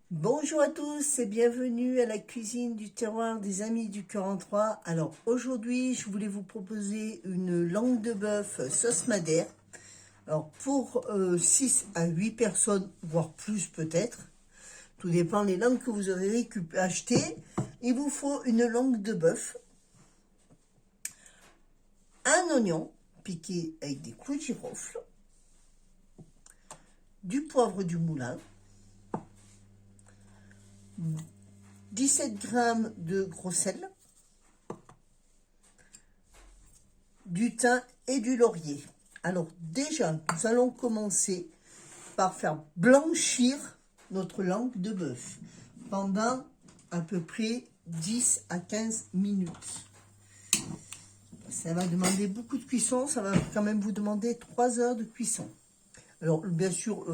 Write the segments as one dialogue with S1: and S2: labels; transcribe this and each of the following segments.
S1: Bonjour à tous et bienvenue à la cuisine du terroir des Amis du 43. Alors aujourd'hui, je voulais vous proposer une langue de bœuf sauce madère. Alors pour 6 à 8 personnes, voire plus peut-être, tout dépend des langues que vous aurez achetées, il vous faut une langue de bœuf, un oignon piqué avec des clous de girofle, du poivre du moulin, 17 g de gros sel, du thym et du laurier. Alors déjà, nous allons commencer par faire blanchir notre langue de bœuf pendant à peu près 10 à 15 minutes. Ça va demander beaucoup de cuisson, ça va quand même vous demander 3 heures de cuisson. Alors bien sûr,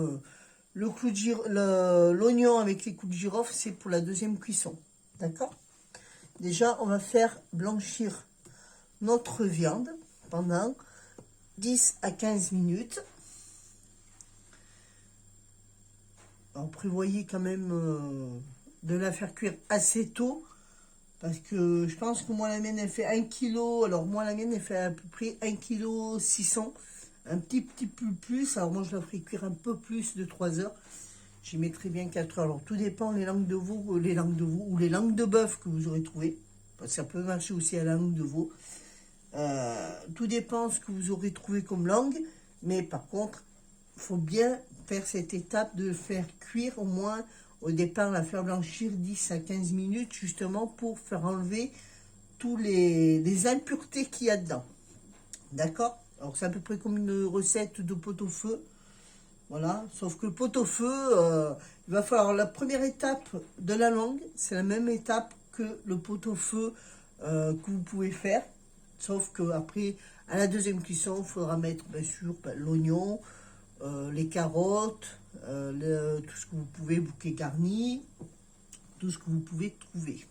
S1: l'oignon avec les clous de girofle, c'est pour la deuxième cuisson. D'accord? Déjà, on va faire blanchir notre viande pendant 10 à 15 minutes. Alors, prévoyez quand même de la faire cuire assez tôt, parce que je pense que moi la mienne elle fait 1 kg, alors moi la mienne elle fait à peu près 1 kg 600, un petit peu plus, alors moi je la ferai cuire un peu plus de 3 heures, j'y mettrai bien 4 heures, alors tout dépend les langues de veau, ou les langues de bœuf que vous aurez trouvé, parce que ça peut marcher aussi à la langue de veau. Tout dépend ce que vous aurez trouvé comme langue, mais par contre, il faut bien faire cette étape de faire cuire au moins, au départ, la faire blanchir 10 à 15 minutes, justement pour faire enlever tous les impuretés qu'il y a dedans. D'accord? Alors, c'est à peu près comme une recette de pot-au-feu. Voilà, sauf que le pot-au-feu, il va falloir la première étape de la langue, c'est la même étape que le pot-au-feu que vous pouvez faire. Sauf que après, à la deuxième cuisson, il faudra mettre bien sûr l'oignon, les carottes, tout ce que vous pouvez, bouquet garni, tout ce que vous pouvez trouver.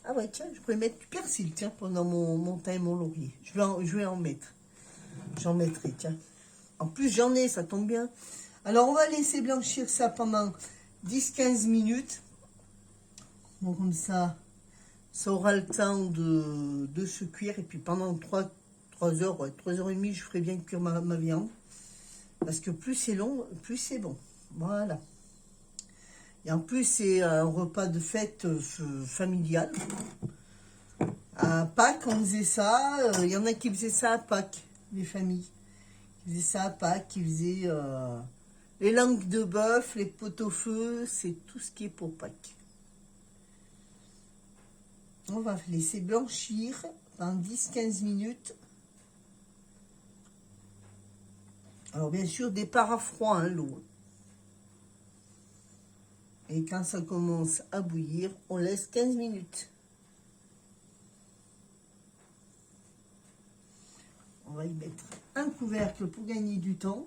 S1: Ah ouais, tiens, je pourrais mettre du persil, tiens, pendant mon thym et mon laurier. Je vais en mettre. J'en mettrai, tiens. En plus, j'en ai, ça tombe bien. Alors, on va laisser blanchir ça pendant 10-15 minutes. Bon, comme ça aura le temps de se cuire. Et puis, pendant 3 heures, ouais, 3 heures et demie, je ferai bien cuire ma viande. Parce que plus c'est long, plus c'est bon. Voilà. Et en plus, c'est un repas de fête familial. À Pâques, on faisait ça. Il y en a qui faisaient ça à Pâques, les familles. Qui faisaient ça à Pâques, qui faisaient les langues de bœuf, les pot-au-feu, c'est tout ce qui est pour Pâques. On va laisser blanchir pendant 10-15 minutes. Alors bien sûr, départ à froid, hein, l'eau. Et quand ça commence à bouillir, on laisse 15 minutes. On va y mettre un couvercle pour gagner du temps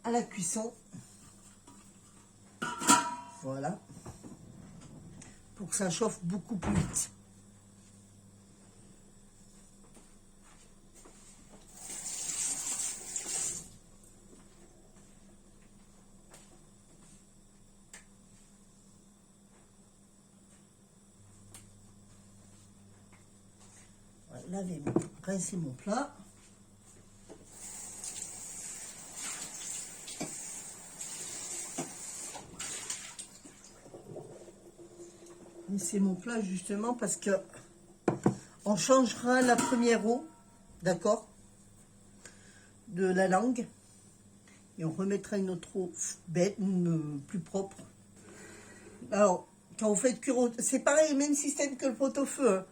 S1: à la cuisson. Voilà. Pour que ça chauffe beaucoup plus vite. Voilà, rincer mon plat. C'est mon plat justement parce que on changera la première eau, d'accord, de la langue, et on remettra une autre eau bête, plus propre. Alors, quand vous faites cuire, c'est pareil, même système que le pot-au-feu, hein.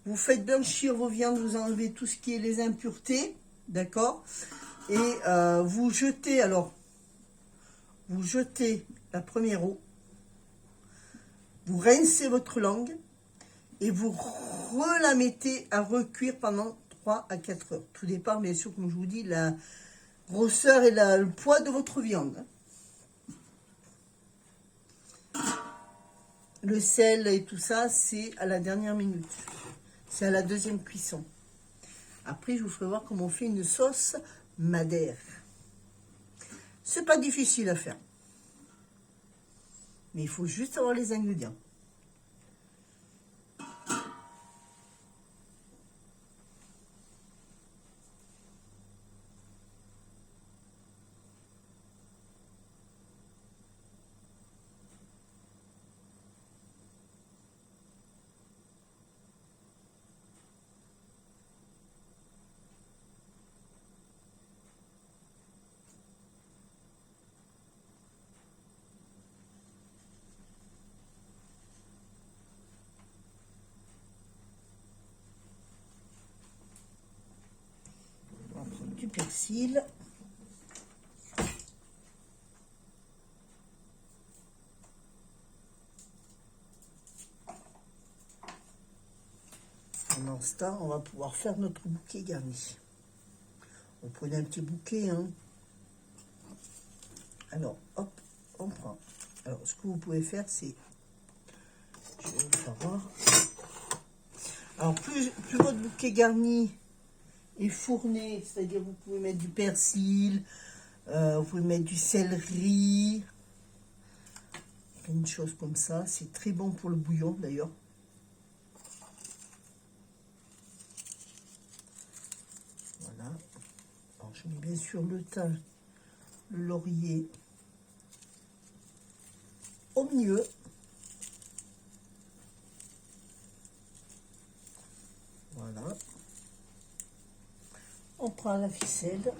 S1: Vous faites blanchir vos viandes, vous enlevez tout ce qui est les impuretés, d'accord, et vous jetez la première eau, vous rincez votre langue et vous la mettez à recuire pendant 3 à 4 heures. Tout dépend, bien sûr, comme je vous dis, la grosseur et le poids de votre viande. Le sel et tout ça, c'est à la dernière minute. C'est à la deuxième cuisson. Après, je vous ferai voir comment on fait une sauce madère. C'est pas difficile à faire. Mais il faut juste avoir les ingrédients. On va prendre du persil. Pendant ce temps, on va pouvoir faire notre bouquet garni. On prenait un petit bouquet, hein. Alors, hop, on prend. Alors, ce que vous pouvez faire, c'est... Je vais vous faire voir. Alors, plus votre bouquet garni est fourné, c'est-à-dire vous pouvez mettre du persil, vous pouvez mettre du céleri, une chose comme ça. C'est très bon pour le bouillon, d'ailleurs. Voilà. Alors, je mets bien sûr le thym, le laurier au milieu. Voilà. On prend la ficelle.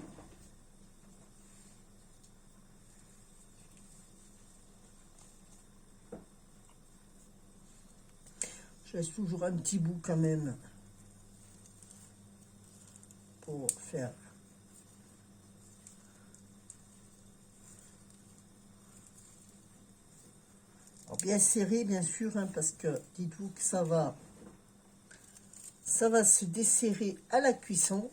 S1: Je laisse toujours un petit bout quand même pour faire. Alors bien serré bien sûr, hein, parce que dites-vous que ça va se desserrer à la cuisson.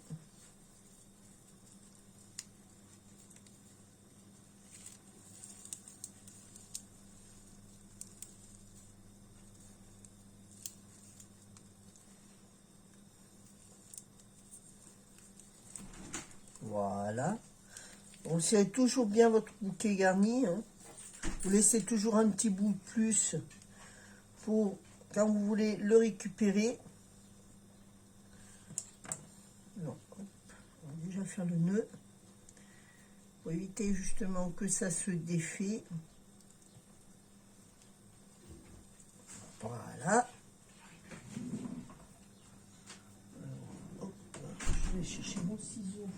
S1: Voilà. Vous serrez toujours bien votre bouquet garni, hein. Vous laissez toujours un petit bout de plus pour quand vous voulez le récupérer. Non, hop, on va déjà faire le nœud pour éviter justement que ça se défait. Voilà. Alors, hop, je vais chercher mon ciseau.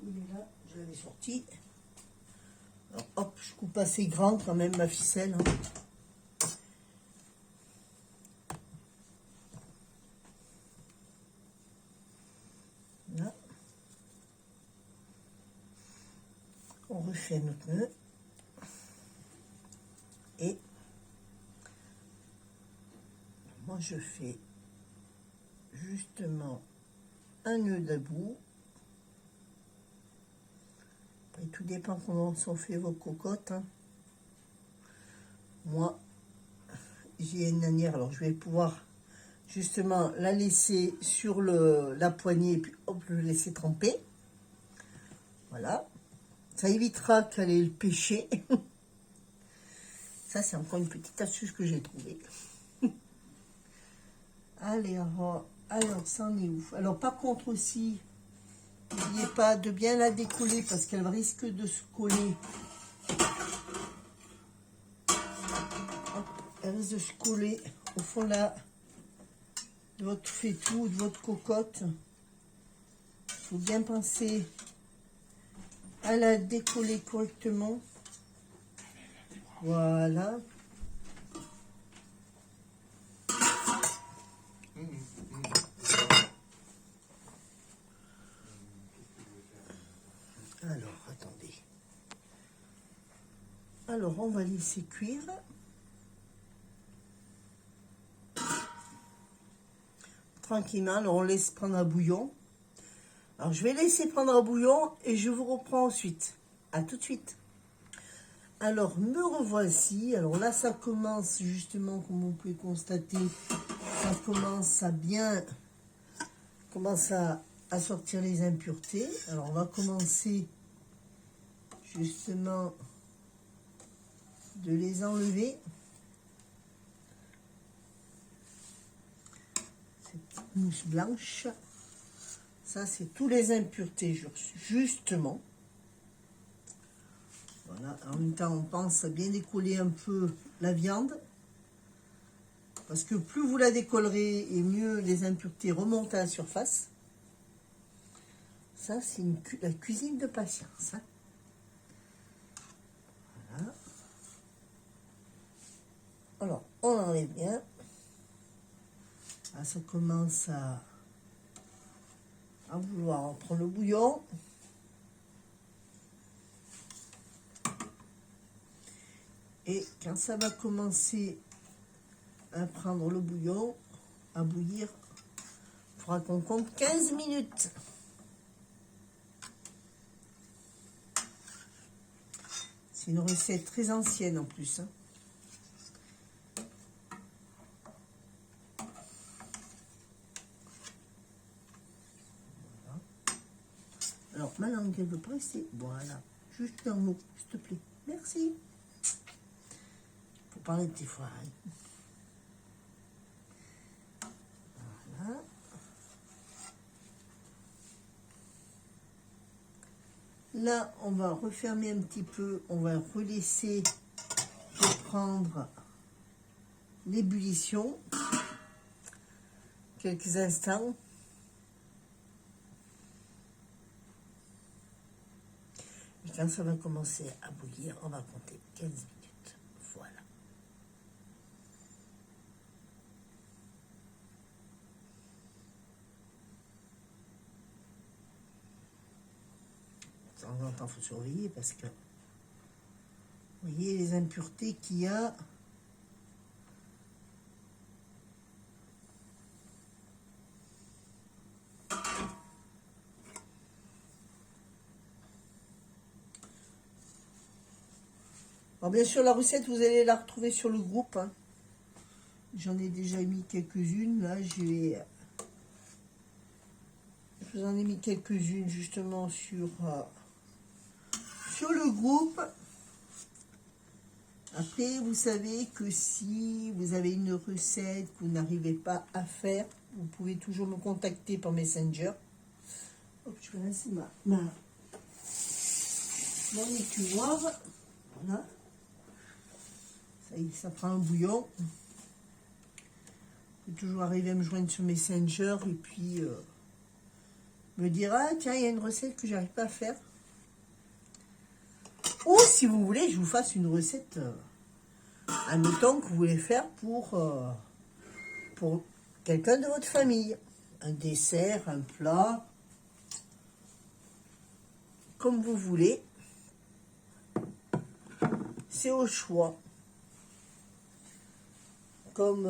S1: Il est là, je l'avais sorti. Alors, hop, je coupe assez grand quand même ma ficelle, hein. Là. On refait notre nœud. Et moi je fais justement un nœud debout. Et tout dépend comment sont fait vos cocottes, hein. Moi, j'ai une lanière, alors je vais pouvoir justement la laisser sur la poignée, et puis hop, le laisser tremper. Voilà. Ça évitera qu'elle ait le péché. Ça, c'est encore une petite astuce que j'ai trouvée. Allez, alors, ça en est où? Alors, par contre aussi, n'oubliez pas de bien la décoller parce qu'elle risque de se coller. Hop, elle risque de se coller au fond là de votre faitout, de votre cocotte. Il faut bien penser à la décoller correctement. Voilà. Alors, attendez. Alors, on va laisser cuire. Tranquillement, alors on laisse prendre un bouillon. Alors, je vais laisser prendre un bouillon et je vous reprends ensuite. À tout de suite. Alors, me revoici. Alors là, ça commence justement, comme vous pouvez constater, ça commence à sortir les impuretés. Alors, on va commencer justement de les enlever. Cette petite mousse blanche. Ça, c'est tous les impuretés, justement. Voilà. En même temps, on pense à bien décoller un peu la viande. Parce que plus vous la décollerez, et mieux les impuretés remontent à la surface. Ça, c'est la cuisine de patience. Hein. Voilà. Alors, on enlève bien. Là, ça commence à vouloir. On prend le bouillon. Et quand ça va commencer à prendre le bouillon, à bouillir, il faudra qu'on compte 15 minutes. C'est une recette très ancienne en plus. Hein. Voilà. Alors, ma langue, elle veut presser. Voilà. Juste un mot, s'il te plaît. Merci. Faut parler de tes fois. Hein. Voilà. Là, on va refermer un petit peu. On va relaisser prendre l'ébullition. Quelques instants. Et quand ça va commencer à bouillir, on va compter 15 minutes. Voilà. De temps en temps, il faut surveiller parce que vous voyez les impuretés qu'il y a. Alors bien sûr, la recette, vous allez la retrouver sur le groupe. Hein. J'en ai déjà mis quelques-unes. Là, je vous en ai mis quelques-unes justement sur le groupe. Après, vous savez que si vous avez une recette que vous n'arrivez pas à faire, vous pouvez toujours me contacter par Messenger. Hop, je vais lancer mon écumoire. Voilà. Ça y est, ça prend un bouillon. Vous pouvez toujours arriver à me joindre sur Messenger et puis me dire, ah tiens, il y a une recette que j'arrive pas à faire. Ou si vous voulez, je vous fasse une recette, admettons que vous voulez faire pour quelqu'un de votre famille. Un dessert, un plat, comme vous voulez. C'est au choix. Comme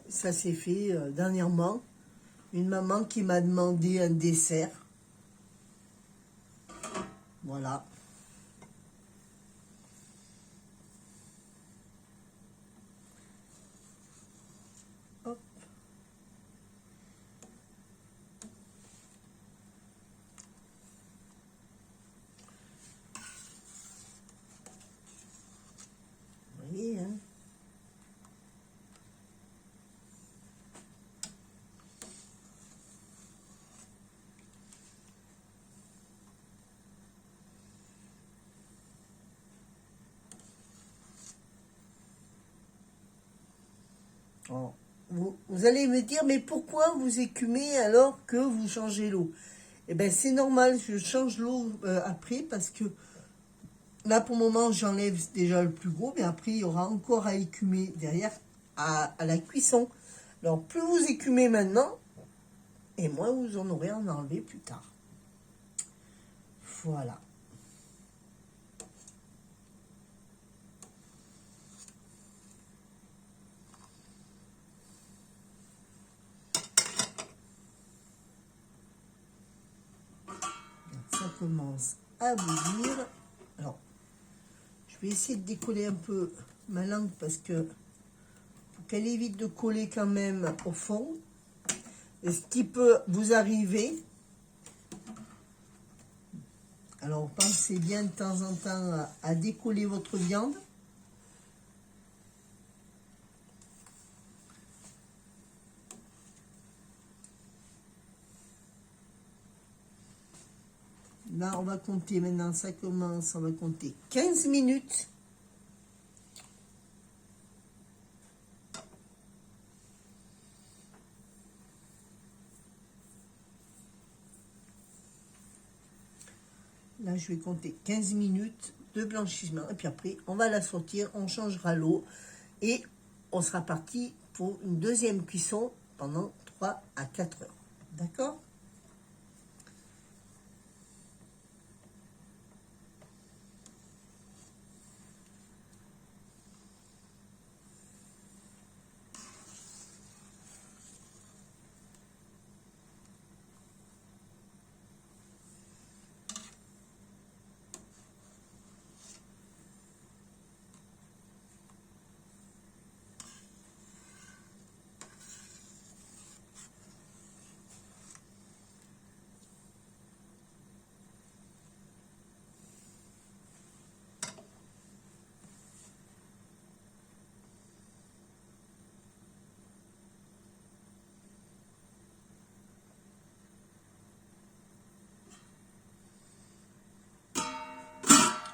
S1: ça s'est fait dernièrement. Une maman qui m'a demandé un dessert. Voilà. Hop. Vous voyez, hein? Oh. Vous allez me dire, mais pourquoi vous écumez alors que vous changez l'eau? Eh bien, c'est normal, je change l'eau après parce que là, pour le moment, j'enlève déjà le plus gros, mais après, il y aura encore à écumer derrière à la cuisson. Alors, plus vous écumez maintenant, et moins vous en aurez à en enlever plus tard. Voilà. Ça commence à bouillir. Alors, je vais essayer de décoller un peu ma langue parce que pour qu'elle évite de coller quand même au fond. Et ce qui peut vous arriver, alors pensez bien de temps en temps à décoller votre viande. Là, on va compter maintenant, ça commence, on va compter 15 minutes. Là, je vais compter 15 minutes de blanchissement. Et puis après, on va la sortir, on changera l'eau. Et on sera parti pour une deuxième cuisson pendant 3 à 4 heures. D'accord?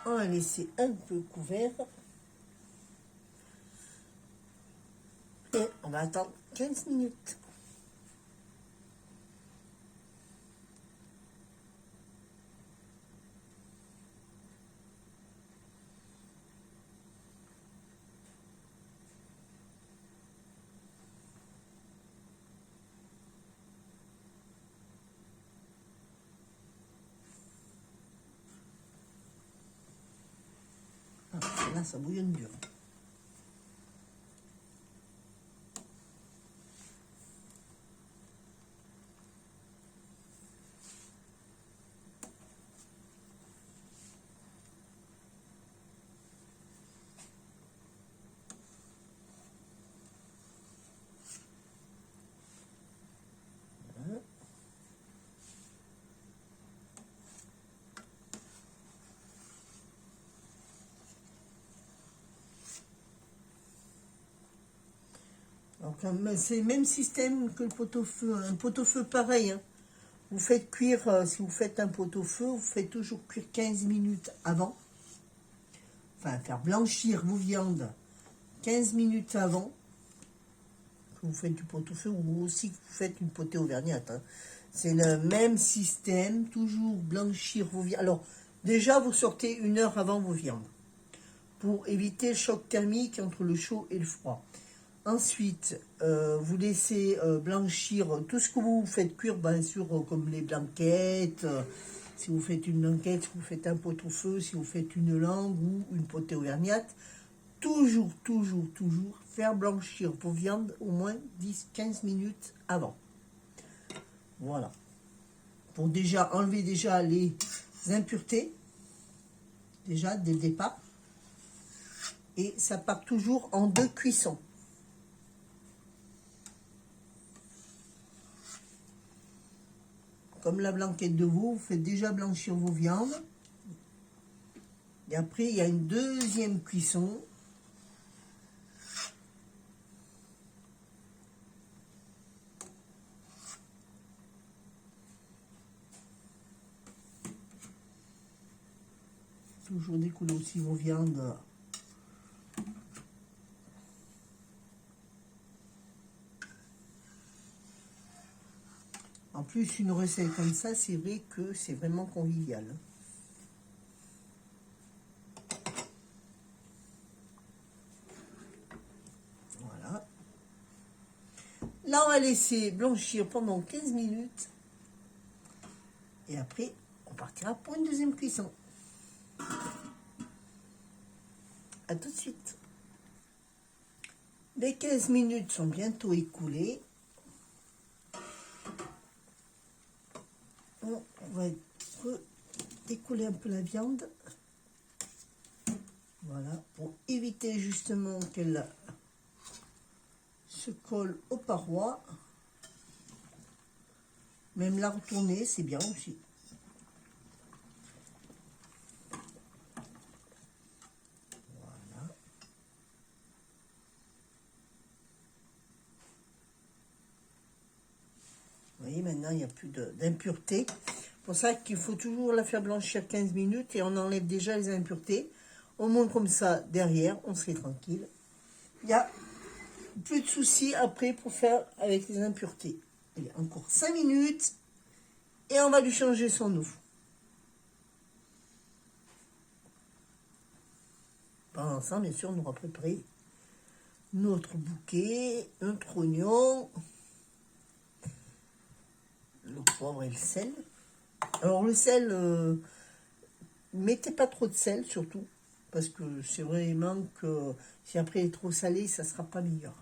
S1: On va laisser un peu couvert. Et on va attendre 15 minutes. Ah, là, ça bouillonne dur. Donc, c'est le même système que le pot-au-feu. Un pot-au-feu pareil. Hein. Vous faites cuire, si vous faites un pot-au-feu, vous faites toujours cuire 15 minutes avant. Enfin, faire blanchir vos viandes 15 minutes avant que vous faites du pot-au-feu ou aussi que vous faites une potée auvergnate. Hein. C'est le même système, toujours blanchir vos viandes. Alors, déjà, vous sortez 1 heure avant vos viandes pour éviter le choc thermique entre le chaud et le froid. Ensuite, vous laissez blanchir tout ce que vous faites cuire, bien sûr, comme les blanquettes. Si vous faites une blanquette, si vous faites un pot-au-feu, si vous faites une langue ou une potée auvergnate, toujours faire blanchir vos viandes au moins 10-15 minutes avant. Voilà. Pour déjà enlever déjà les impuretés, déjà dès le départ. Et ça part toujours en 2 cuissons. Comme la blanquette de veau, vous faites déjà blanchir vos viandes. Et après, il y a une deuxième cuisson. Toujours découler aussi vos viandes. En plus, une recette comme ça, c'est vrai que c'est vraiment convivial. Voilà. Là, on va laisser blanchir pendant 15 minutes. Et après, on partira pour une deuxième cuisson. A tout de suite. Les 15 minutes sont bientôt écoulées. On va découler un peu la viande. Voilà, pour éviter justement qu'elle se colle aux parois. Même la retourner, c'est bien aussi. Voilà. Vous voyez, maintenant, il n'y a plus d'impureté. Pour ça qu'il faut toujours la faire blanchir 15 minutes et on enlève déjà les impuretés. Au moins comme ça, derrière, on serait tranquille. Il n'y a plus de soucis après pour faire avec les impuretés. Il y a encore 5 minutes et on va lui changer son eau. Pendant ça, bien sûr, on aura préparé notre bouquet, notre oignon, le poivre et le sel. Alors le sel, mettez pas trop de sel surtout, parce que c'est vraiment que si après il est trop salé, ça sera pas meilleur.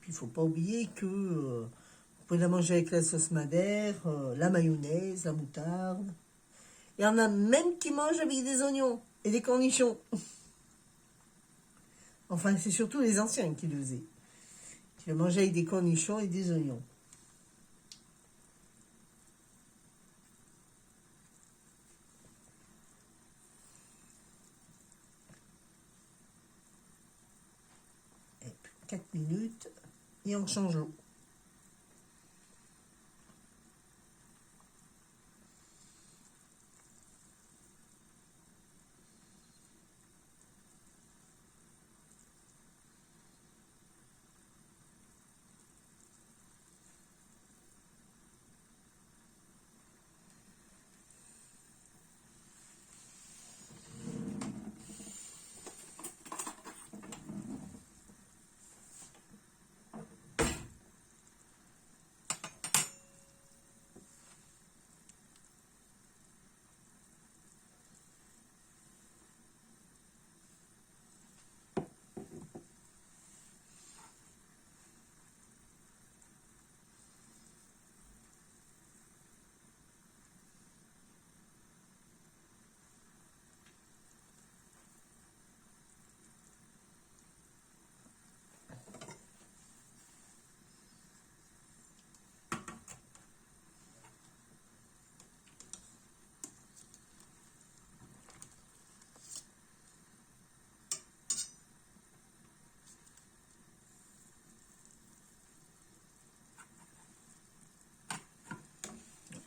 S1: Puis il faut pas oublier que vous pouvez la manger avec la sauce madère, la mayonnaise, la moutarde. Il y en a même qui mangent avec des oignons et des cornichons. Enfin, c'est surtout les anciens qui le faisaient. Qui le mangeaient avec des cornichons et des oignons. Et puis 4 minutes et on change l'eau.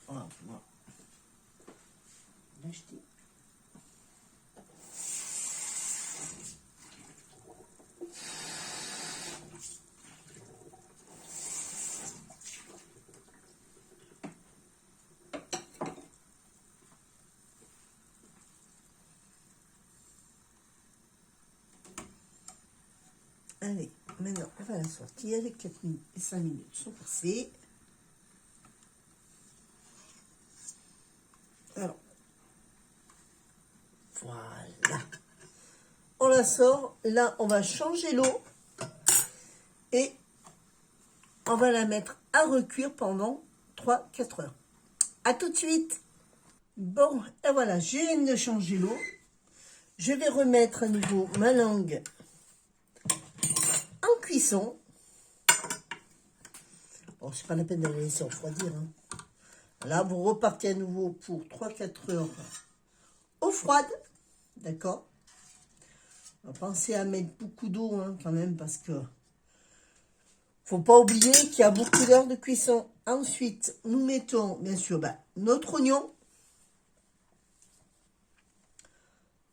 S1: Voilà, voilà. L'acheter. Allez, maintenant, on va la sortir. Les 4 minutes et 5 minutes sont passées. Alors, voilà. On la sort. Là, on va changer l'eau. Et on va la mettre à recuire pendant 3-4 heures. À tout de suite. Bon, et voilà, je viens de changer l'eau. Je vais remettre à nouveau ma langue en cuisson. Bon, c'est pas la peine d'aller laisser refroidir. Hein. Là, vous repartez à nouveau pour 3-4 heures eau froide. D'accord? Pensez à mettre beaucoup d'eau hein, quand même parce que faut pas oublier qu'il y a beaucoup d'heures de cuisson. Ensuite, nous mettons bien sûr notre oignon,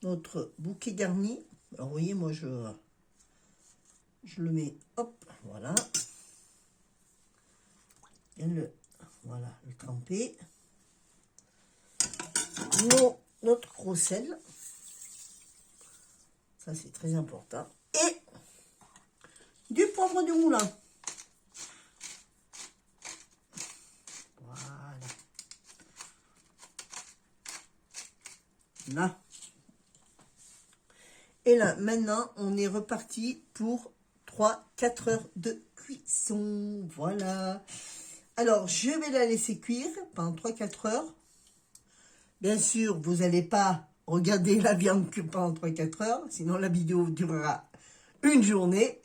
S1: notre bouquet garni. Alors, vous voyez, moi, je le mets, hop, voilà. Bien voilà, le tremper. Notre gros sel. Ça, c'est très important. Et du poivre du moulin. Voilà. Là. Et là, maintenant, on est reparti pour 3-4 heures de cuisson. Voilà. Alors, je vais la laisser cuire pendant 3-4 heures. Bien sûr, vous n'allez pas regarder la viande cuire pendant 3-4 heures, sinon la vidéo durera une journée.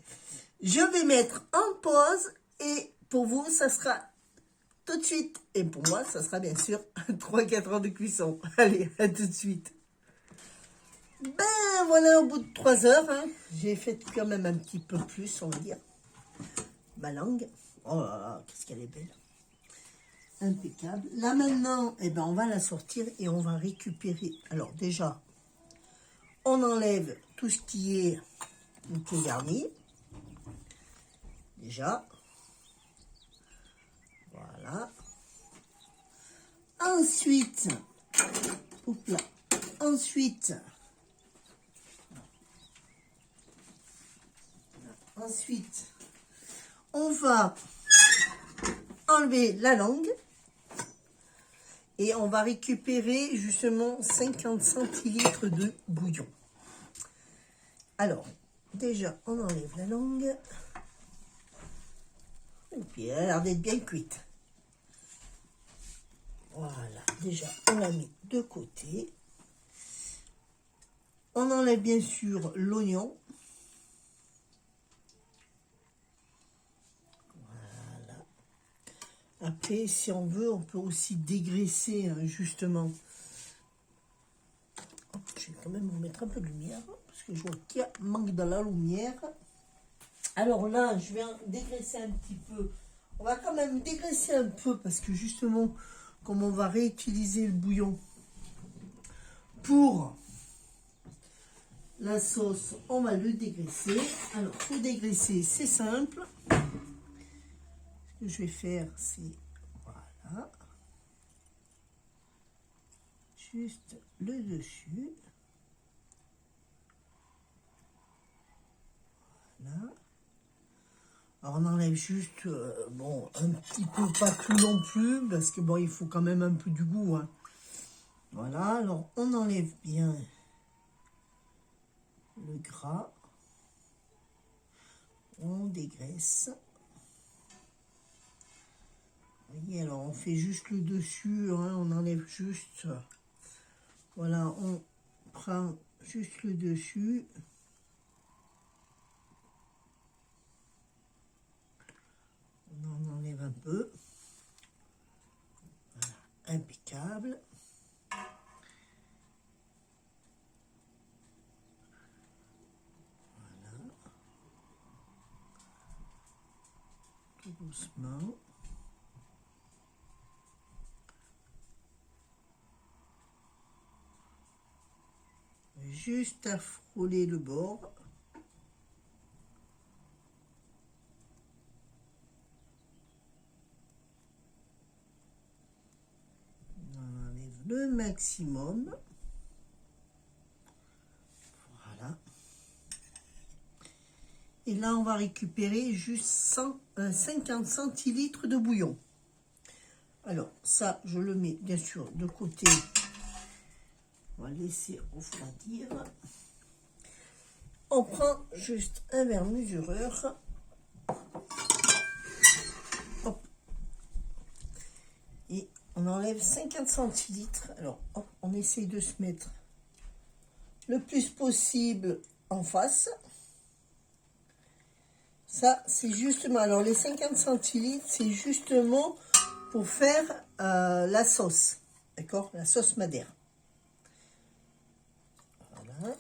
S1: Je vais mettre en pause et pour vous, ça sera tout de suite. Et pour moi, ça sera bien sûr 3-4 heures de cuisson. Allez, à tout de suite. Ben voilà, au bout de 3 heures, hein, j'ai fait quand même un petit peu plus, on va dire. Ma langue. Oh là là, qu'est-ce qu'elle est belle. impeccable. Là maintenant, eh ben, on va la sortir et on va récupérer. Alors déjà, on enlève tout ce qui est garni. Déjà. Voilà. Ensuite, oups là. Ensuite, on va enlever la langue et on va récupérer justement 50 centilitres de bouillon. Alors, déjà, on enlève la langue. Et puis, elle a l'air d'être bien cuite. Voilà, déjà, on la met de côté. On enlève bien sûr l'oignon. Voilà. Après, si on veut, on peut aussi dégraisser, hein, justement. Je vais quand même remettre un peu de lumière, parce que je vois qu'il y a manque de la lumière. Alors là, je vais dégraisser un petit peu. On va quand même dégraisser un peu, parce que justement, comme on va réutiliser le bouillon pour la sauce, on va le dégraisser. Alors, pour dégraisser, c'est simple. Ce que je vais faire, c'est, voilà, juste le dessus. Voilà. Alors, on enlève juste, bon, un petit peu, pas tout non plus, parce que bon, il faut quand même un peu du goût, hein. Voilà, alors on enlève bien le gras. On dégraisse. Vous voyez, alors on fait juste le dessus, hein, on enlève juste, voilà, on prend juste le dessus. On en enlève un peu. Voilà, impeccable. Voilà. Tout doucement. Juste à frôler le bord. On enlève le maximum. Voilà. Et là, on va récupérer juste 50 centilitres de bouillon. Alors, ça, je le mets bien sûr de côté. On va laisser refroidir. On prend juste un verre mesureur. Hop. Et on enlève 50 centilitres. Alors, hop, on essaye de se mettre le plus possible en face. Ça, c'est justement... Alors, les 50 centilitres, c'est justement pour faire la sauce. D'accord? La sauce madère. Voilà.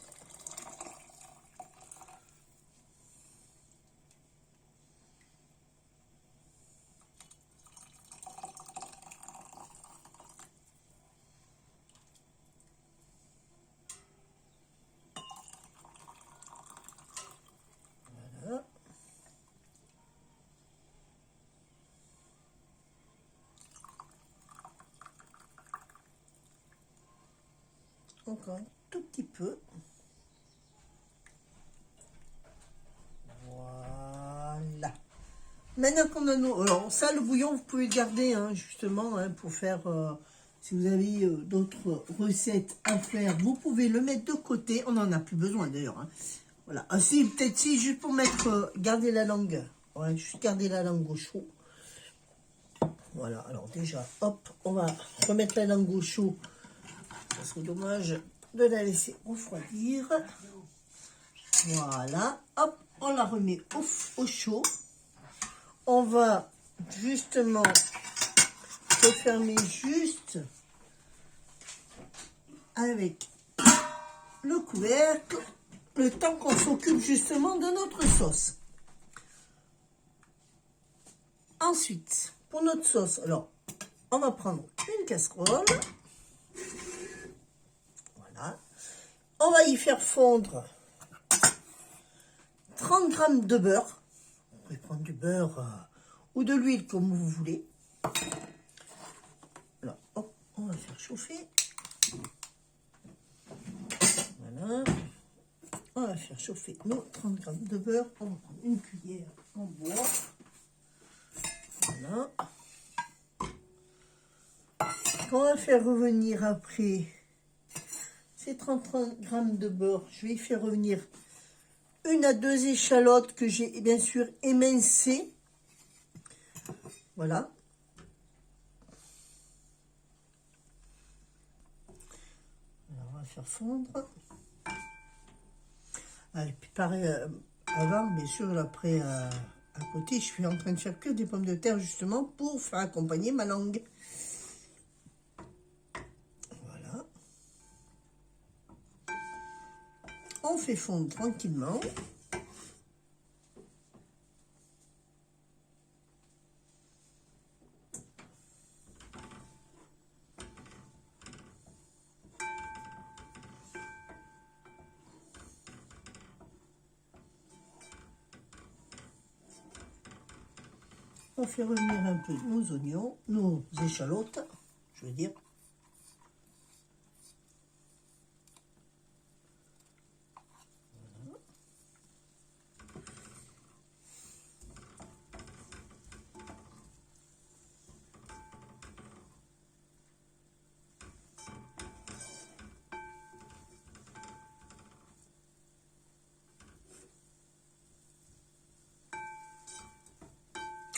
S1: Voilà. Encore un tout petit peu. Voilà. Maintenant qu'on a nos... Alors ça, le bouillon, vous pouvez le garder, hein, justement, hein, pour faire... si vous avez d'autres recettes à faire, vous pouvez le mettre de côté. On n'en a plus besoin, d'ailleurs. Hein. Voilà. Ah, si, peut-être si, juste pour mettre... garder la langue. Ouais, juste garder la langue au chaud. Voilà. Alors déjà, hop, on va remettre la langue au chaud. Ça serait dommage de la laisser refroidir. Voilà. Hop, on la remet au chaud. On va justement refermer juste avec le couvercle, le temps qu'on s'occupe justement de notre sauce. Ensuite, pour notre sauce, alors, on va prendre une casserole. Voilà. On va y faire fondre 30 g de beurre. Vous pouvez prendre du beurre ou de l'huile comme vous voulez. Alors, hop, on va faire chauffer. Voilà. On va faire chauffer nos 30 g de beurre. On va prendre une cuillère en bois. Voilà. On va faire revenir après ces 30 g de beurre. Je vais y faire revenir 1 à 2 échalotes que j'ai bien sûr émincées. Voilà. Alors, on va faire fondre. Et puis pareil, avant, bien sûr, après, à côté, je suis en train de faire cuire des pommes de terre justement pour faire accompagner ma langue. Voilà. On fait fondre tranquillement. On fait revenir un peu nos oignons, nos échalotes, je veux dire. Voilà.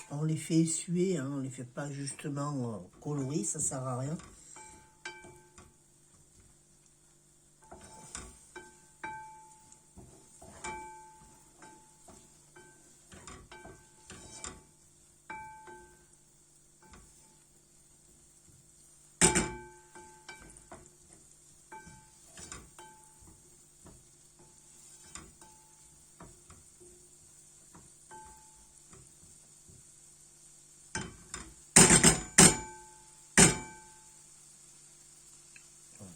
S1: On les fait essuyer, hein, on les fait pas justement coloris, ça sert à rien.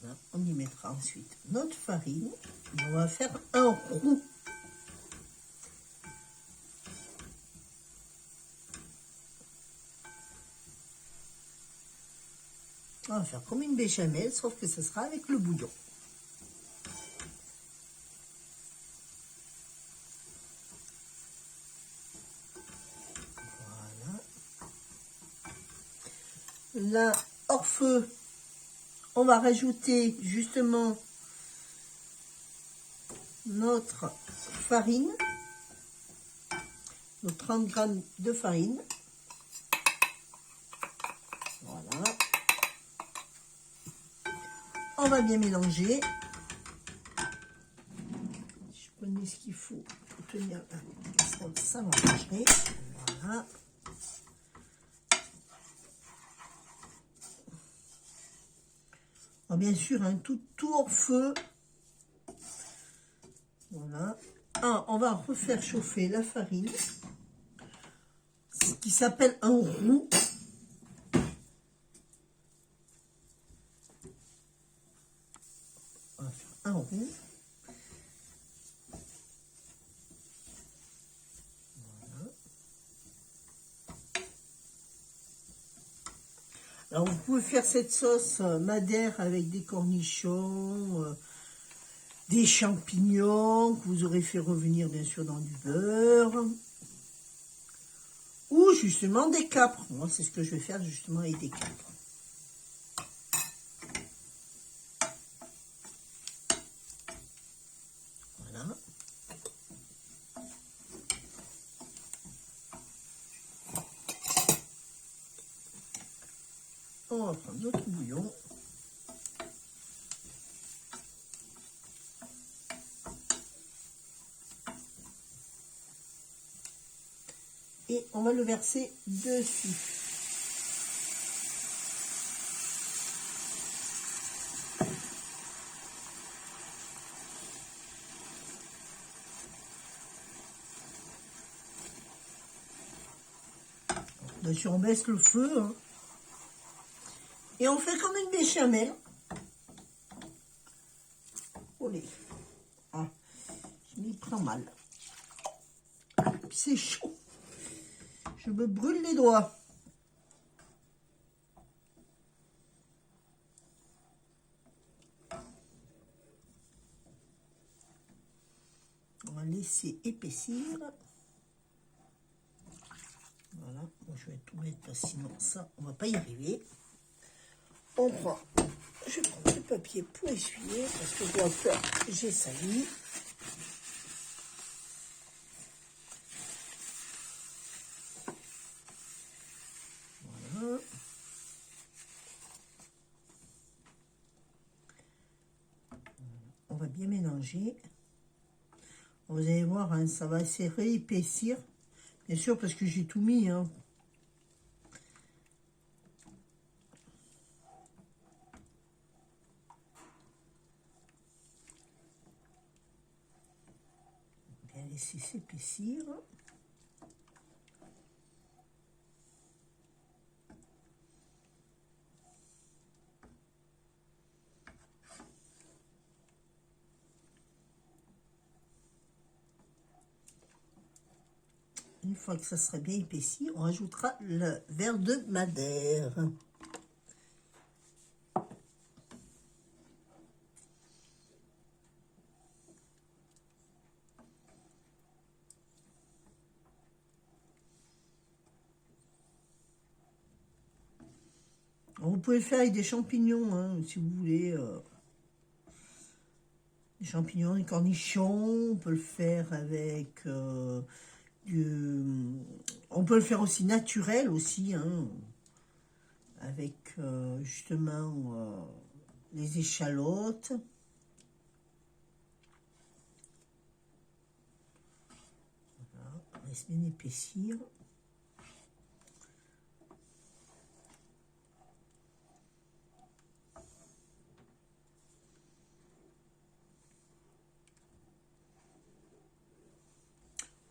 S1: Voilà, on y mettra ensuite notre farine. Et on va faire un roux. On va faire comme une béchamel, sauf que ce sera avec le bouillon. Voilà. Là, hors feu, on va rajouter justement notre farine, nos 30 g de farine. Voilà. On va bien mélanger. Je connais ce qu'il faut pour tenir la casserole, ça m'arrangerait. Voilà. Alors, bien sûr, un tout hors feu. Voilà. Ah, on va refaire chauffer la farine, ce qui s'appelle un roux. On va faire un roux. Voilà. Alors, vous pouvez faire cette sauce madère avec des cornichons, des champignons que vous aurez fait revenir bien sûr dans du beurre. Ou justement des capres. Moi, c'est ce que je vais faire justement avec des capres. Voilà. On va prendre notre bouillon. Et on va le verser dessus. Bien sûr, on baisse le feu. Hein. Et on fait comme une béchamel. Olé. Ah, je m'y prends mal. C'est chaud. Je me brûle les doigts. On va laisser épaissir. Voilà, moi je vais tout mettre parce que sinon ça, on va pas y arriver. On prend, je prends du papier pour essuyer parce que je vois que j'ai sali. Voilà. On va bien mélanger. Vous allez voir, hein, ça va se réépaissir. Bien sûr, parce que j'ai tout mis. Hein. Bien laisser s'épaissir. Une fois que ça sera bien épaissi, on rajoutera le verre de madère. Vous pouvez le faire avec des champignons, hein, si vous voulez. Des champignons, des cornichons. On peut le faire avec on peut le faire aussi naturel aussi, hein, avec justement les échalotes. Voilà, on laisse bien épaissir.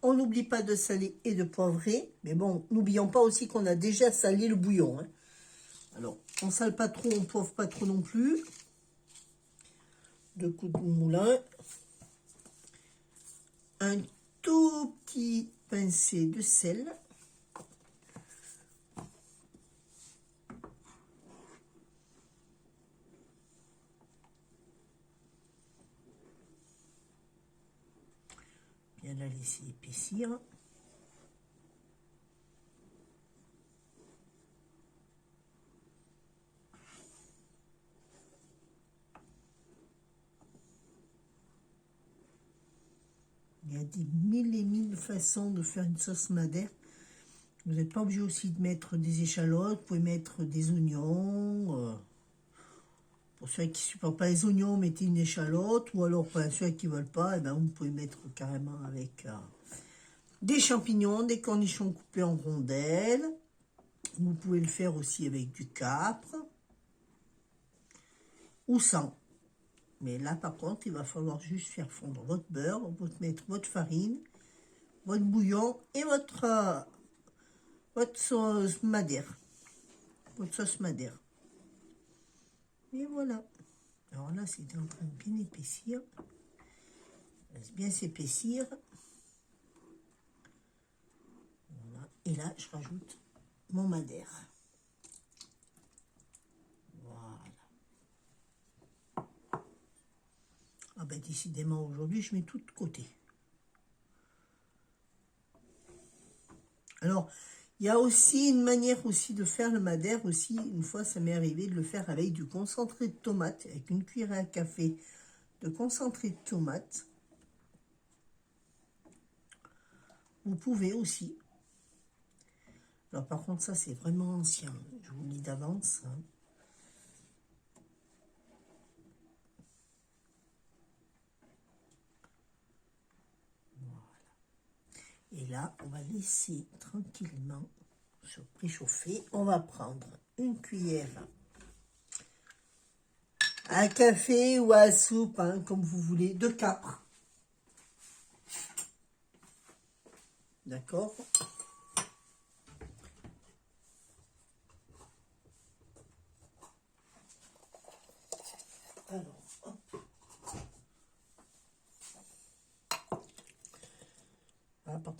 S1: On n'oublie pas de saler et de poivrer. Mais bon, n'oublions pas aussi qu'on a déjà salé le bouillon. Hein. Alors, on sale pas trop, on poivre pas trop non plus. 2 coups de moulin. Un tout petit pincé de sel. Bien la laisser épaissir. Il y a des mille et mille façons de faire une sauce madère. Vous n'êtes pas obligé aussi de mettre des échalotes. Vous pouvez mettre des oignons. Pour ceux qui ne supportent pas les oignons, mettez une échalote. Ou alors, pour ceux qui ne veulent pas, eh ben, vous pouvez mettre carrément avec des champignons, des cornichons coupés en rondelles. Vous pouvez le faire aussi avec du capre. Ou sans. Mais là, par contre, il va falloir juste faire fondre votre beurre. Vous mettre votre farine, votre bouillon et votre sauce madère. Votre sauce madère. Et voilà. Alors là, c'est en train de bien épaissir. Laisse bien s'épaissir. Voilà. Et là, je rajoute mon madère. Voilà. Ah ben, décidément, aujourd'hui, je mets tout de côté. Alors, il y a aussi une manière aussi de faire le madère aussi. Une fois, ça m'est arrivé de le faire avec du concentré de tomate, avec une cuillère à café de concentré de tomate. Vous pouvez aussi. Alors, par contre, ça, c'est vraiment ancien. Je vous le dis d'avance. Hein. Et là, on va laisser tranquillement se préchauffer. On va prendre une cuillère à café ou à soupe, hein, comme vous voulez, de capre. D'accord?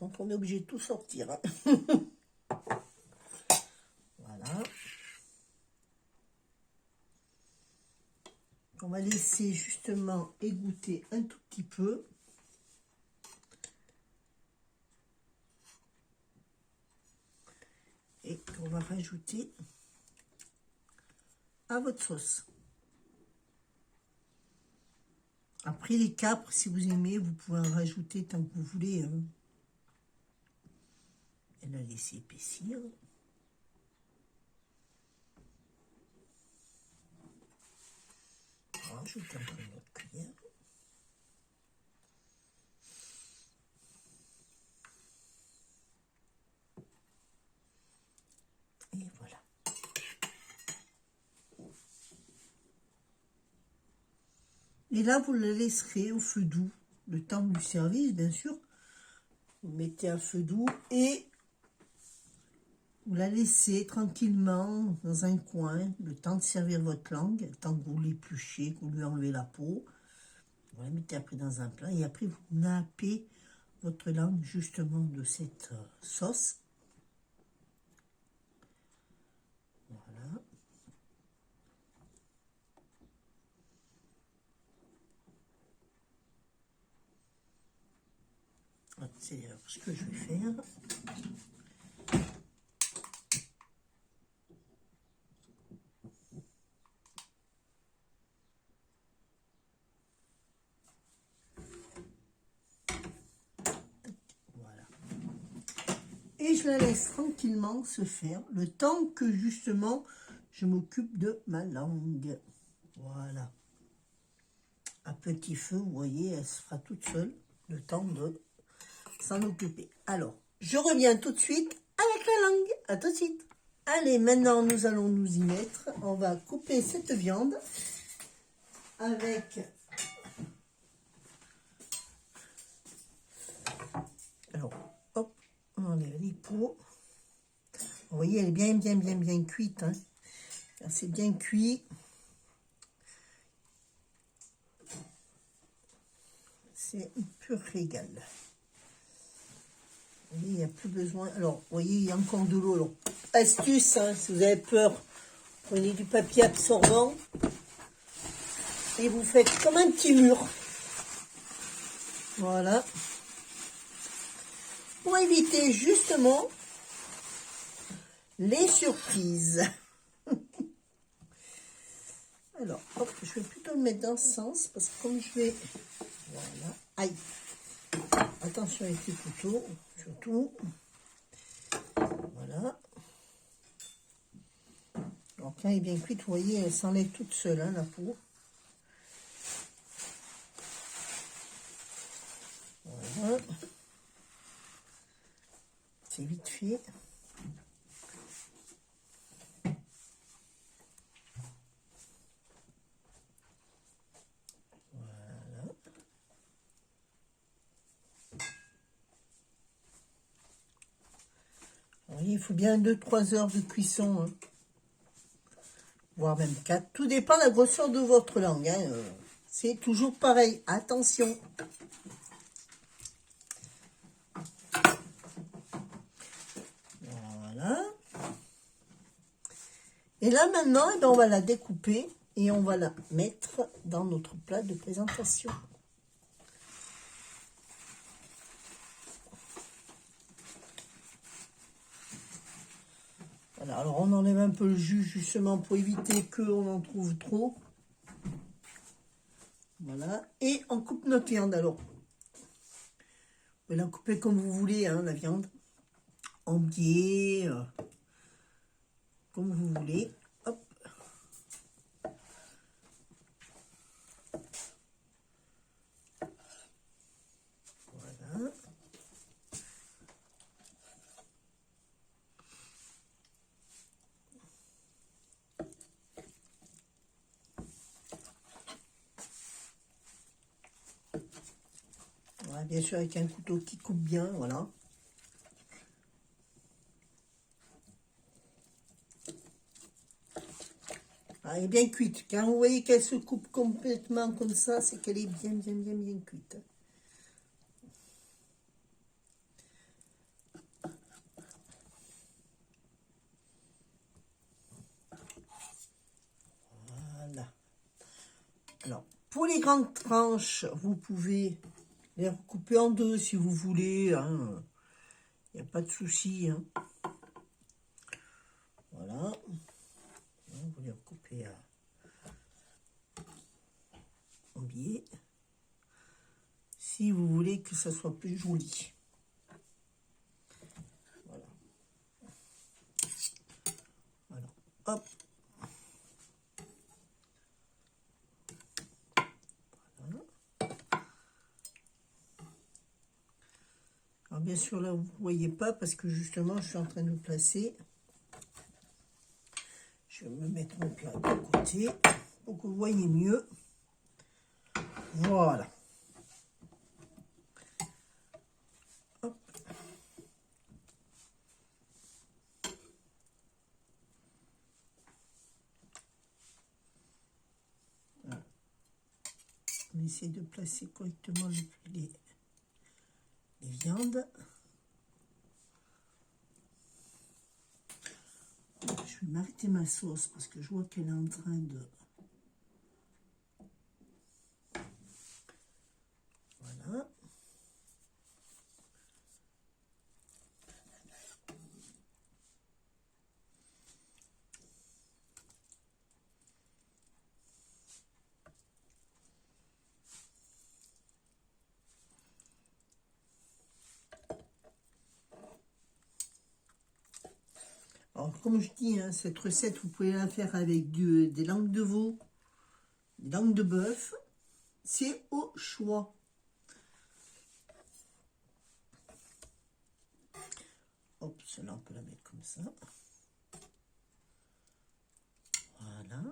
S1: contre, on est obligé de tout sortir. Hein. Voilà. On va laisser justement égoutter un tout petit peu. Et on va rajouter à votre sauce. Après les capres, si vous aimez, vous pouvez en rajouter tant que vous voulez. Hein. Et la laisser épaissir. On va rajouter un peu notre cuillère. Et voilà. Et là, vous la laisserez au feu doux, le temps du service, bien sûr. Vous mettez à feu doux et vous la laissez tranquillement dans un coin, le temps de servir votre langue, le temps que vous l'épluchez, que vous lui enlevez la peau. Vous la mettez après dans un plat et après vous nappez votre langue justement de cette sauce. Voilà. C'est ce que je vais faire. Voilà. Et je la laisse tranquillement se faire le temps que justement je m'occupe de ma langue. Voilà. À petit feu, vous voyez, elle se fera toute seule le temps de s'en occuper. Alors, je reviens tout de suite avec la langue. À tout de suite. Allez, maintenant, nous allons nous y mettre. On va couper cette viande avec... Alors, hop, on enlève les peaux. Vous voyez, elle est bien cuite. Hein. C'est bien cuit. C'est un pur régal. Vous voyez, il n'y a plus besoin. Alors, vous voyez, il y a encore de l'eau. Alors, astuce, hein, si vous avez peur, prenez du papier absorbant et vous faites comme un petit mur. Voilà. Pour éviter justement les surprises. Alors, hop, je vais plutôt le mettre dans ce sens parce que comme je vais... Voilà. Aïe. Attention avec les couteaux, surtout. Voilà. Alors quand elle est bien cuite, vous voyez, elle s'enlève toute seule, hein, la peau. Voilà. C'est vite fait. Voilà. Vous voyez, il faut bien 2-3 heures de cuisson. Hein. Voire même 4. Tout dépend de la grosseur de votre langue. Hein. C'est toujours pareil. Attention. Voilà. Et là, maintenant, eh ben, on va la découper et on va la mettre dans notre plat de présentation. Voilà, alors on enlève un peu le jus justement pour éviter qu'on en trouve trop. Voilà, et on coupe notre viande. Alors, vous pouvez la couper comme vous voulez, hein, la viande. En biais, comme vous voulez. Hop. Voilà. Voilà, bien sûr avec un couteau qui coupe bien, voilà. Ah, elle est bien cuite. Quand vous voyez qu'elle se coupe complètement comme ça, c'est qu'elle est bien cuite. Pour les grandes tranches, vous pouvez les recouper en deux si vous voulez. Hein. Il n'y a pas de souci. Hein. Voilà. Vous les recoupez en biais. Si vous voulez que ça soit plus joli. Voilà. Voilà. Hop. Voilà. Alors bien sûr là vous ne voyez pas parce que justement je suis en train de le placer. Je vais me mettre mon plat de côté pour que vous voyez mieux. Voilà. Hop. Voilà. On essaie de placer correctement les viandes. Je vais m'arrêter ma sauce parce que je vois qu'elle est en train de... Voilà. Alors, comme je dis, hein, cette recette, vous pouvez la faire avec des langues de veau, des langues de bœuf. C'est au choix. Hop, celle-là, on peut la mettre comme ça. Voilà.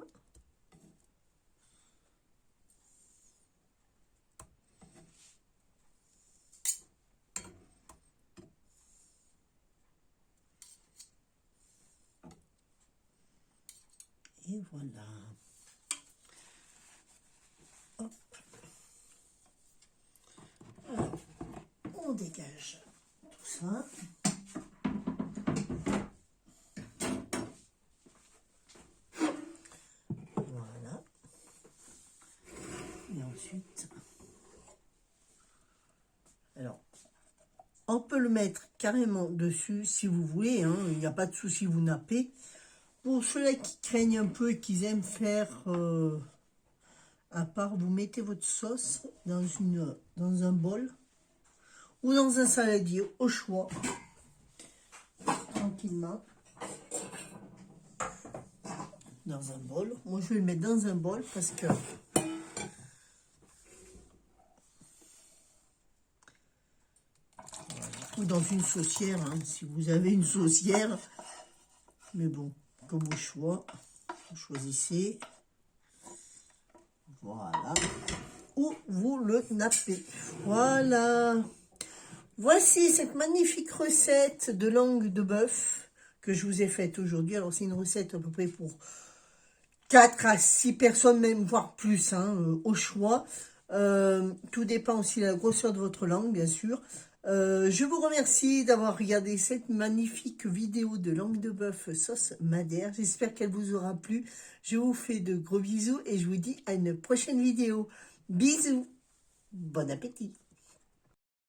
S1: Et voilà. Hop. Alors, on dégage tout ça. Voilà. Et ensuite, alors, on peut le mettre carrément dessus si vous voulez. Hein, il n'y a pas de souci, vous nappez. Pour ceux-là qui craignent un peu et qui aiment faire à part, vous mettez votre sauce dans un bol ou dans un saladier au choix, tranquillement. Dans un bol. Moi, je vais le mettre dans un bol parce que ou dans une saucière, hein, si vous avez une saucière. Mais bon, comme au choix, vous choisissez. Voilà. Ou vous le nappez. Voilà. Voici cette magnifique recette de langue de bœuf que je vous ai faite aujourd'hui. Alors, c'est une recette à peu près pour 4 à 6 personnes, même voire plus, hein, au choix. Tout dépend aussi de la grosseur de votre langue, bien sûr. Je vous remercie d'avoir regardé cette magnifique vidéo de langue de bœuf sauce madère. J'espère qu'elle vous aura plu. Je vous fais de gros bisous et je vous dis à une prochaine vidéo. Bisous. Bon appétit.